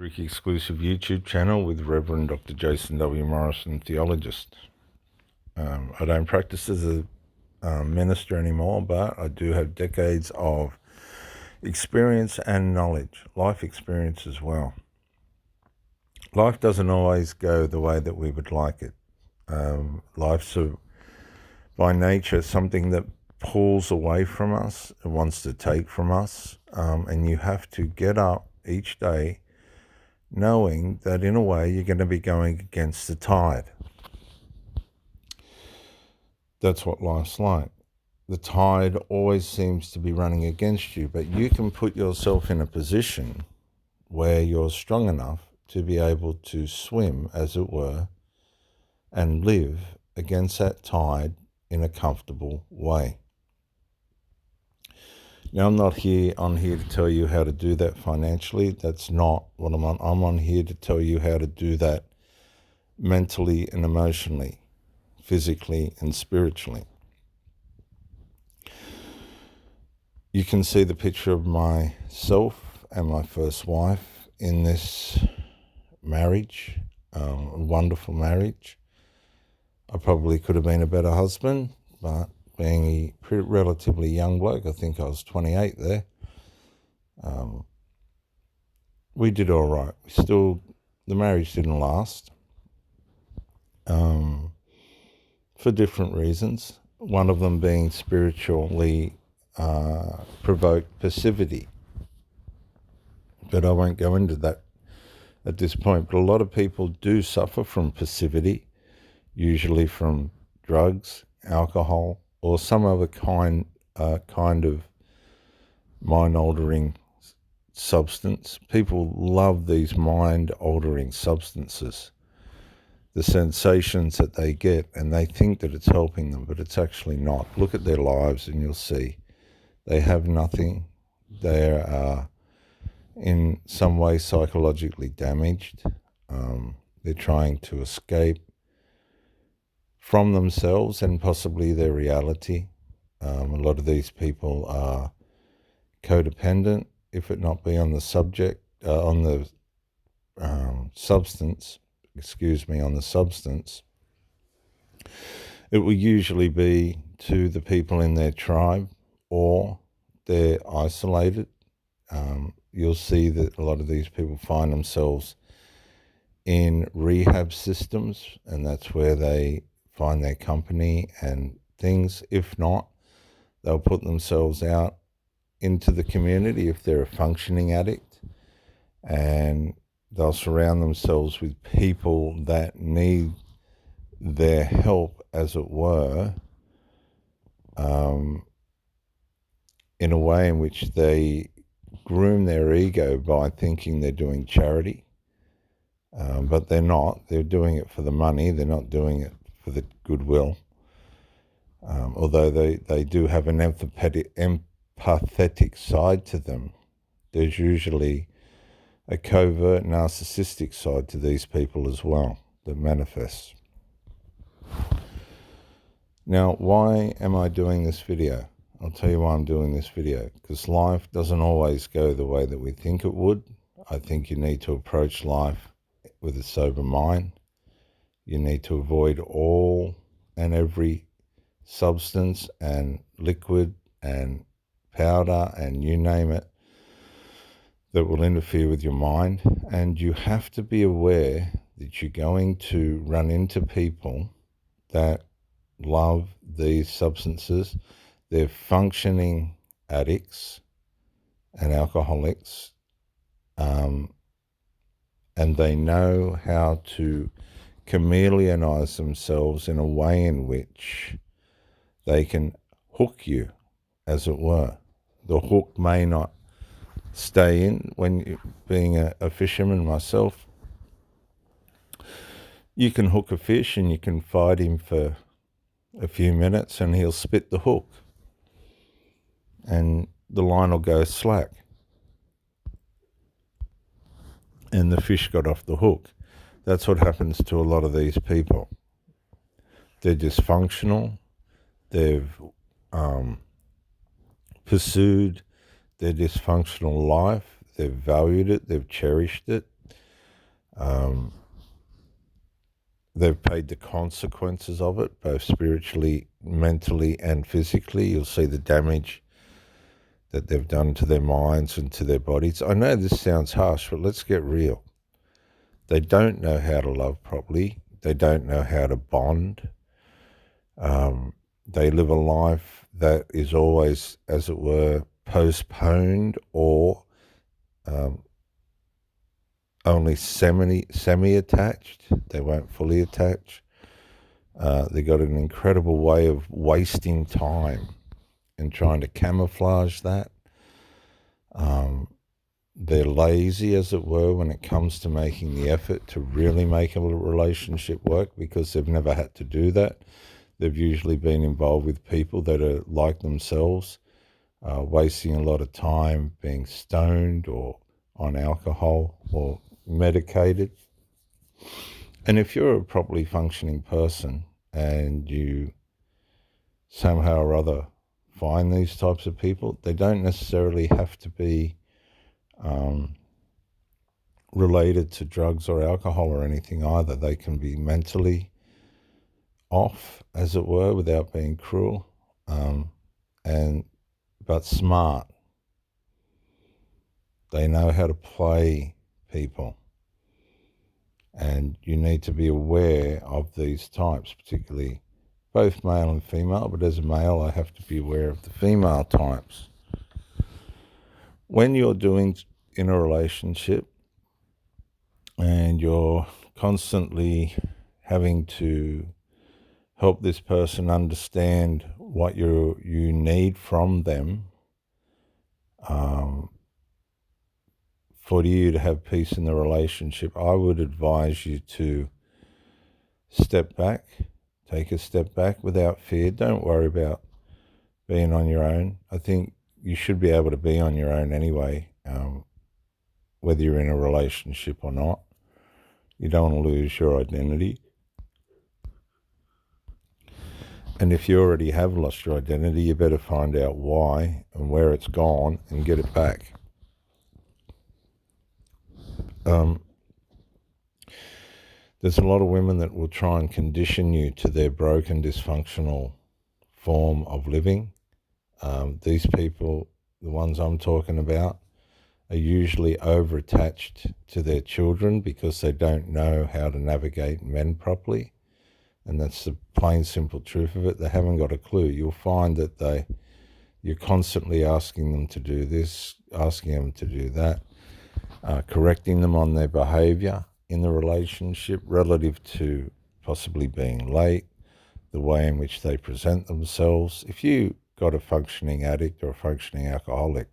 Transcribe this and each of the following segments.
Greek exclusive YouTube channel with Reverend Dr. Jason W. Morrison, theologist. I don't practice as a minister anymore, but I do have decades of experience and knowledge, life experience as well. Life doesn't always go the way that we would like it. Life's by nature something that pulls away from us, it wants to take from us, and you have to get up each day knowing that in a way you're going to be going against the tide. That's what life's like. The tide always seems to be running against you, but you can put yourself in a position where you're strong enough to be able to swim, as it were, and live against that tide in a comfortable way. Now, I'm not on here to tell you how to do that financially. That's not what I'm on. I'm on here to tell you how to do that mentally and emotionally, physically and spiritually. You can see the picture of myself and my first wife in this marriage, a wonderful marriage. I probably could have been a better husband, but being a relatively young bloke, I think I was 28 there, we did all right. The marriage didn't last for different reasons, one of them being spiritually provoked passivity. But I won't go into that at this point. But a lot of people do suffer from passivity, usually from drugs, alcohol, or some other kind of mind-altering substance. People love these mind-altering substances, the sensations that they get, and they think that it's helping them, but it's actually not. Look at their lives and you'll see they have nothing. They are in some way psychologically damaged. They're trying to escape from themselves and possibly their reality. A lot of these people are codependent, if it not be on the subject, on the substance, on the substance. It will usually be to the people in their tribe, or they're isolated. You'll see that a lot of these people find themselves in rehab systems, and that's where they find their company and things. If not, they'll put themselves out into the community if they're a functioning addict, and they'll surround themselves with people that need their help, as it were, in a way in which they groom their ego by thinking they're doing charity, but they're not. They're doing it for the money. They're not doing it for the goodwill, although they do have an empathetic side to them. There's usually a covert narcissistic side to these people as well that manifests. Now, why am I doing this video? I'll tell you why I'm doing this video. Because life doesn't always go the way that we think it would. I think you need to approach life with a sober mind. You need to avoid all and every substance and liquid and powder and you name it that will interfere with your mind. And you have to be aware that you're going to run into people that love these substances. They're functioning addicts and alcoholics, and they know how to chameleonize themselves in a way in which they can hook you, as it were. The hook may not stay in. Being a fisherman myself, you can hook a fish and you can fight him for a few minutes and he'll spit the hook and the line will go slack and the fish got off the hook. That's what happens to a lot of these people. They're dysfunctional. They've pursued their dysfunctional life. They've valued it. They've cherished it. They've paid the consequences of it, both spiritually, mentally, and physically. You'll see the damage that they've done to their minds and to their bodies. I know this sounds harsh, but let's get real. They don't know how to love properly. They don't know how to bond. They live a life that is always, as it were, postponed or only semi-attached. They won't fully attach. They got an incredible way of wasting time and trying to camouflage that. They're lazy, as it were, when it comes to making the effort to really make a relationship work because they've never had to do that. They've usually been involved with people that are like themselves, wasting a lot of time being stoned or on alcohol or medicated. And if you're a properly functioning person and you somehow or other find these types of people, they don't necessarily have to be related to drugs or alcohol or anything either. They can be mentally off, as it were, without being cruel, and but smart. They know how to play people, and you need to be aware of these types, particularly both male and female. But as a male, I have to be aware of the female types. When you're doing in a relationship and you're constantly having to help this person understand what you need from them, for you to have peace in the relationship, I would advise you to step back, take a step back without fear. Don't worry about being on your own. I think you should be able to be on your own anyway, whether you're in a relationship or not. You don't want to lose your identity. And if you already have lost your identity, you better find out why and where it's gone and get it back. There's a lot of women that will try and condition you to their broken, dysfunctional form of living. These people, the ones I'm talking about, are usually over-attached to their children because they don't know how to navigate men properly. And that's the plain, simple truth of it. They haven't got a clue. You'll find that you're constantly asking them to do this, asking them to do that, correcting them on their behavior in the relationship relative to possibly being late, the way in which they present themselves. If you got a functioning addict or a functioning alcoholic,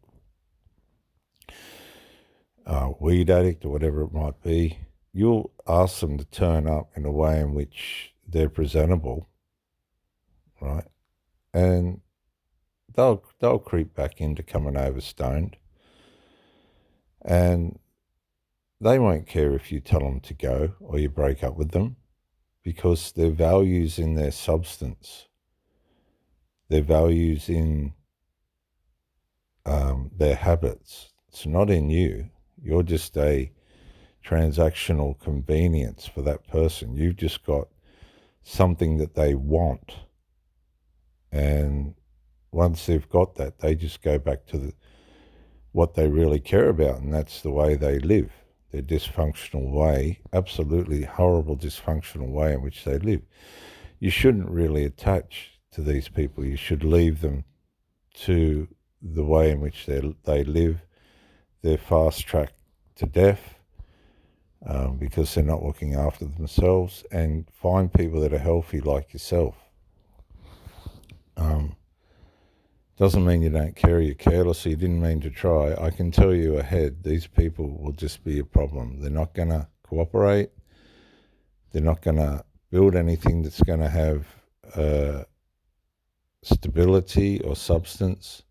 weed addict or whatever it might be, you'll ask them to turn up in a way in which they're presentable, right? And they'll creep back into coming over stoned, and they won't care if you tell them to go or you break up with them, because their values in their substance, their values in their habits, it's not in you. You're just a transactional convenience for that person. You've just got something that they want. And once they've got that, they just go back to what they really care about, and that's the way they live, their dysfunctional way, absolutely horrible dysfunctional way in which they live. You shouldn't really attach to these people. You should leave them to the way in which they live. They're fast-tracked to death because they're not looking after themselves, and find people that are healthy like yourself. Doesn't mean you don't care, you're careless, or you didn't mean to try. I can tell you ahead, these people will just be a problem. They're not going to cooperate. They're not going to build anything that's going to have stability or substance.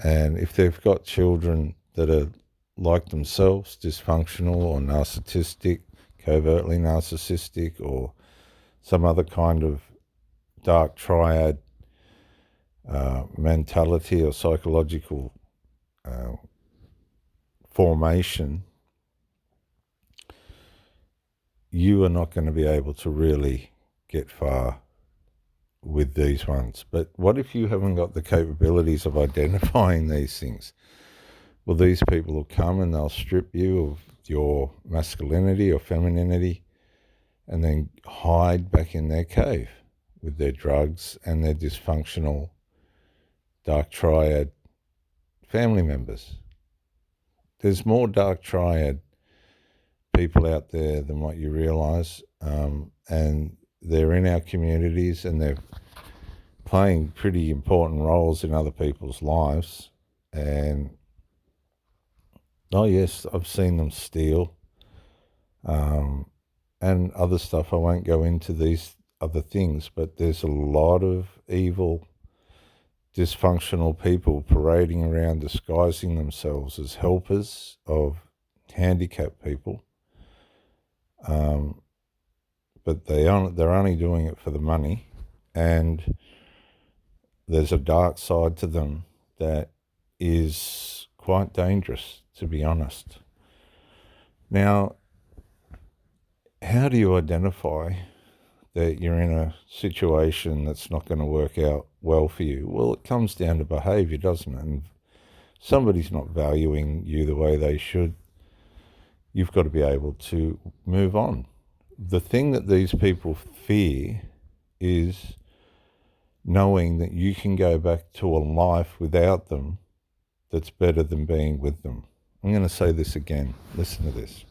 And if they've got children that are like themselves, dysfunctional or narcissistic, covertly narcissistic, or some other kind of dark triad mentality or psychological formation, you are not going to be able to really get far with these ones. But what if you haven't got the capabilities of identifying these things? Well, these people will come and they'll strip you of your masculinity or femininity and then hide back in their cave with their drugs and their dysfunctional dark triad family members. There's more dark triad people out there than what you realize, and they're in our communities and they're playing pretty important roles in other people's lives. And oh yes, I've seen them steal, and other stuff. I won't go into these other things, but there's a lot of evil, dysfunctional people parading around disguising themselves as helpers of handicapped people. But they're only doing it for the money, and there's a dark side to them that is quite dangerous, to be honest. Now, how do you identify that you're in a situation that's not going to work out well for you? Well, it comes down to behavior, doesn't it? And somebody's not valuing you the way they should, you've got to be able to move on. The thing that these people fear is knowing that you can go back to a life without them that's better than being with them. I'm going to say this again. Listen to this.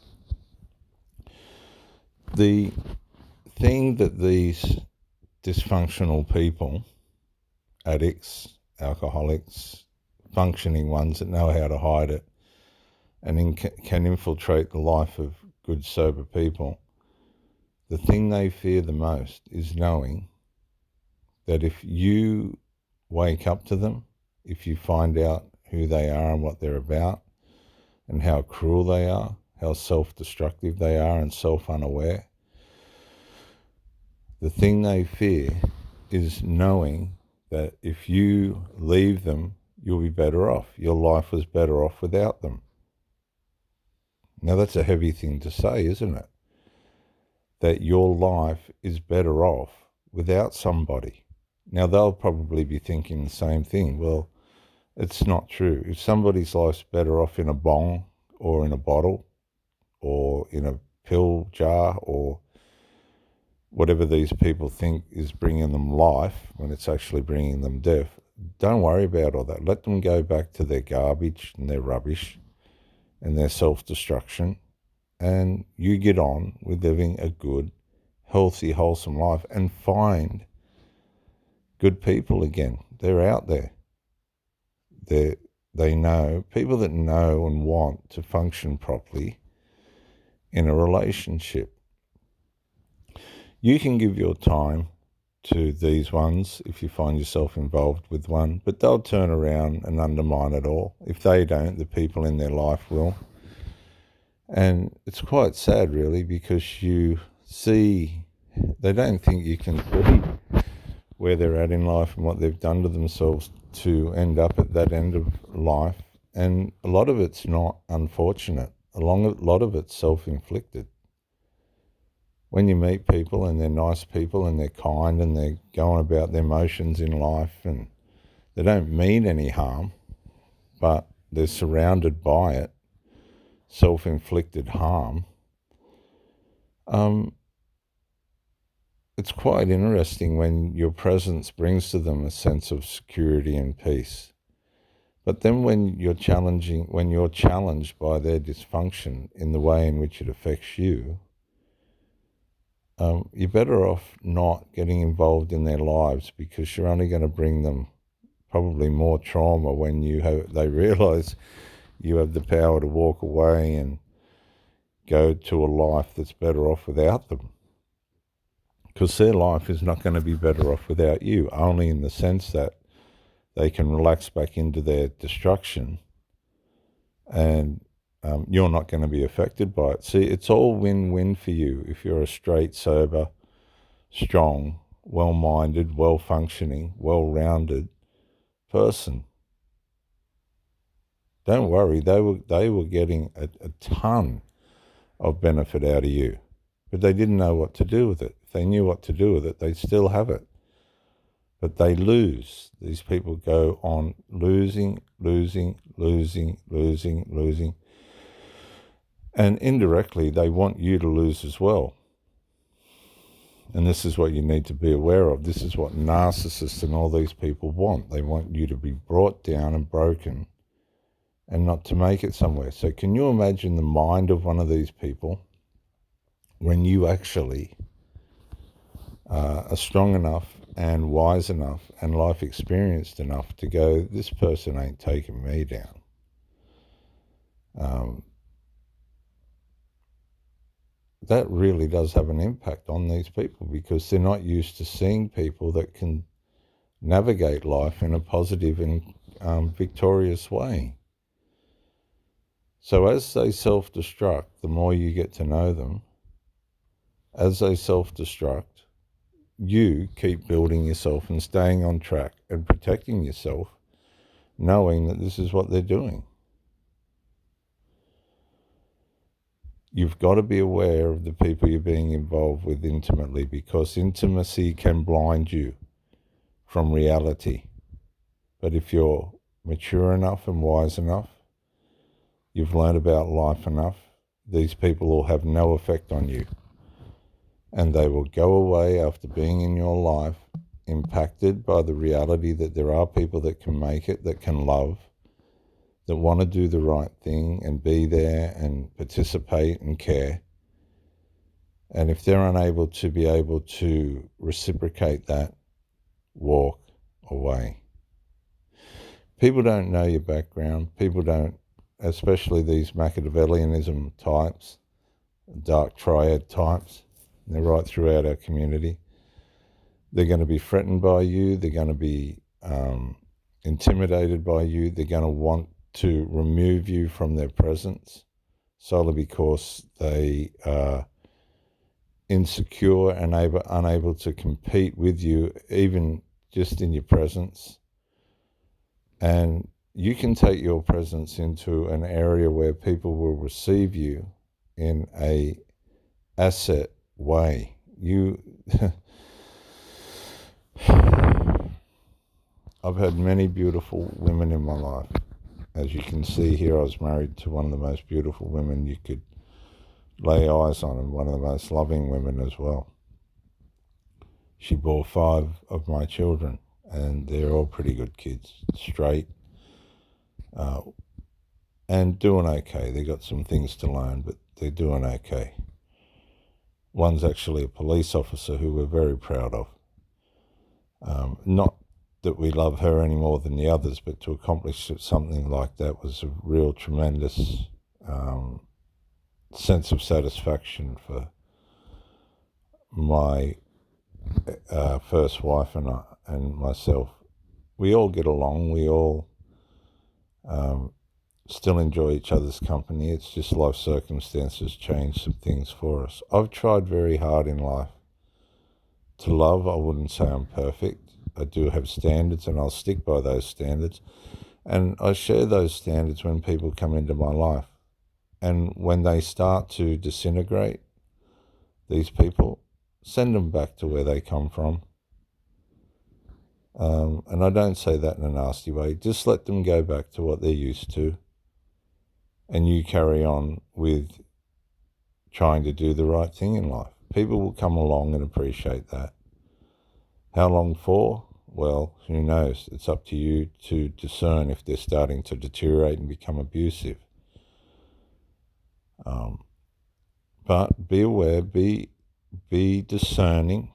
The thing that these dysfunctional people, addicts, alcoholics, functioning ones that know how to hide it and can infiltrate the life of good, sober people, the thing they fear the most is knowing that if you wake up to them, if you find out who they are and what they're about and how cruel they are, how self-destructive they are and self-unaware, the thing they fear is knowing that if you leave them, you'll be better off. Your life was better off without them. Now, that's a heavy thing to say, isn't it? That your life is better off without somebody. Now, they'll probably be thinking the same thing. Well, it's not true. If somebody's life's better off in a bong or in a bottle or in a pill jar or whatever these people think is bringing them life when it's actually bringing them death, don't worry about all that. Let them go back to their garbage and their rubbish and their self-destruction, and you get on with living a good, healthy, wholesome life and find good people again. They're out there. They know, people that know and want to function properly in a relationship. You can give your time to these ones if you find yourself involved with one, but they'll turn around and undermine it all. If they don't, the people in their life will. And it's quite sad, really, because you see they don't think you can see where they're at in life and what they've done to themselves to end up at that end of life. And a lot of it's not unfortunate. A lot of it's self-inflicted. When you meet people and they're nice people and they're kind and they're going about their motions in life and they don't mean any harm, but they're surrounded by it, self-inflicted harm, it's quite interesting when your presence brings to them a sense of security and peace. But then when you're challenged by their dysfunction in the way in which it affects you, you're better off not getting involved in their lives, because you're only going to bring them probably more trauma when they realize you have the power to walk away and go to a life that's better off without them. Because their life is not going to be better off without you, only in the sense that they can relax back into their destruction and you're not going to be affected by it. See, it's all win-win for you if you're a straight, sober, strong, well-minded, well-functioning, well-rounded person. Don't worry, they were getting a ton of benefit out of you. but they didn't know what to do with it. If they knew what to do with it, they'd still have it. But they lose. These people go on losing, losing, losing, losing, losing. And indirectly, they want you to lose as well. And this is what you need to be aware of. This is what narcissists and all these people want. They want you to be brought down and broken and not to make it somewhere. So can you imagine the mind of one of these people when you actually are strong enough and wise enough and life experienced enough to go, this person ain't taking me down. That really does have an impact on these people because they're not used to seeing people that can navigate life in a positive and victorious way. So as they self-destruct, the more you get to know them, as they self-destruct, you keep building yourself and staying on track and protecting yourself, knowing that this is what they're doing. You've got to be aware of the people you're being involved with intimately, because intimacy can blind you from reality. But if you're mature enough and wise enough, you've learned about life enough, these people will have no effect on you. And they will go away after being in your life impacted by the reality that there are people that can make it, that can love, that want to do the right thing and be there and participate and care. And if they're unable to be able to reciprocate that, walk away. People don't know your background. People don't, especially these Machiavellianism types, dark triad types. They're right throughout our community. They're going to be threatened by you. They're going to be intimidated by you. They're going to want to remove you from their presence solely because they are insecure and unable to compete with you, even just in your presence. And you can take your presence into an area where people will receive you in a asset way. I've had many beautiful women in my life. As you can see here, I was married to one of the most beautiful women you could lay eyes on, and one of the most loving women as well. She bore 5 of my children, and they're all pretty good kids, straight, and doing okay. They got some things to learn, but they're doing okay. One's actually a police officer who we're very proud of. Not that we love her any more than the others, but to accomplish something like that was a real tremendous sense of satisfaction for my first wife and myself. We all get along. We all still enjoy each other's company. It's just life circumstances change some things for us. I've tried very hard in life to love. I wouldn't say I'm perfect. I do have standards, and I'll stick by those standards. And I share those standards when people come into my life. And when they start to disintegrate, these people, send them back to where they come from. And I don't say that in a nasty way. Just let them go back to what they're used to. And you carry on with trying to do the right thing in life. People will come along and appreciate that. How long for? Well, who knows? It's up to you to discern if they're starting to deteriorate and become abusive. But be aware, be discerning,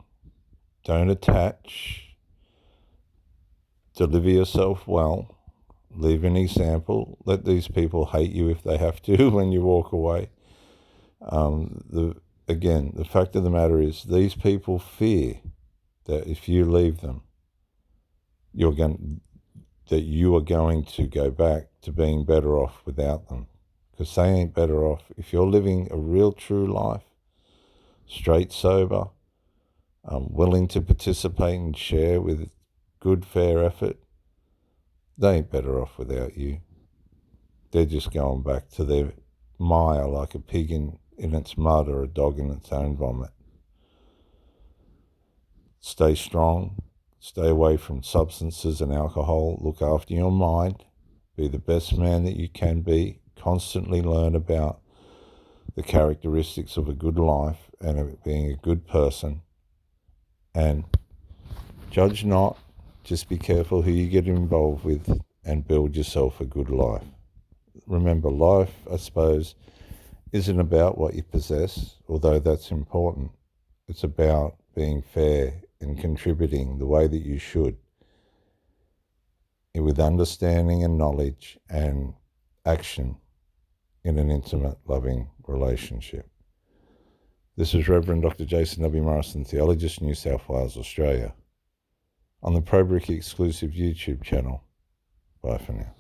don't attach, deliver yourself well, leave an example, let these people hate you if they have to when you walk away. The fact of the matter is these people fear that if you leave them, you are going to go back to being better off without them, because they ain't better off. If you're living a real true life, straight, sober, willing to participate and share with good, fair effort, they ain't better off without you. They're just going back to their mire like a pig in its mud or a dog in its own vomit. Stay strong, stay away from substances and alcohol, look after your mind, be the best man that you can be, constantly learn about the characteristics of a good life and of being a good person, and judge not, just be careful who you get involved with and build yourself a good life. Remember, life, I suppose, isn't about what you possess, although that's important. It's about being fair and contributing the way that you should, with understanding and knowledge and action in an intimate, loving relationship. This is Reverend Dr. Jason W. Morrison, Theologist, New South Wales, Australia, on the ProBrick exclusive YouTube channel. Bye for now.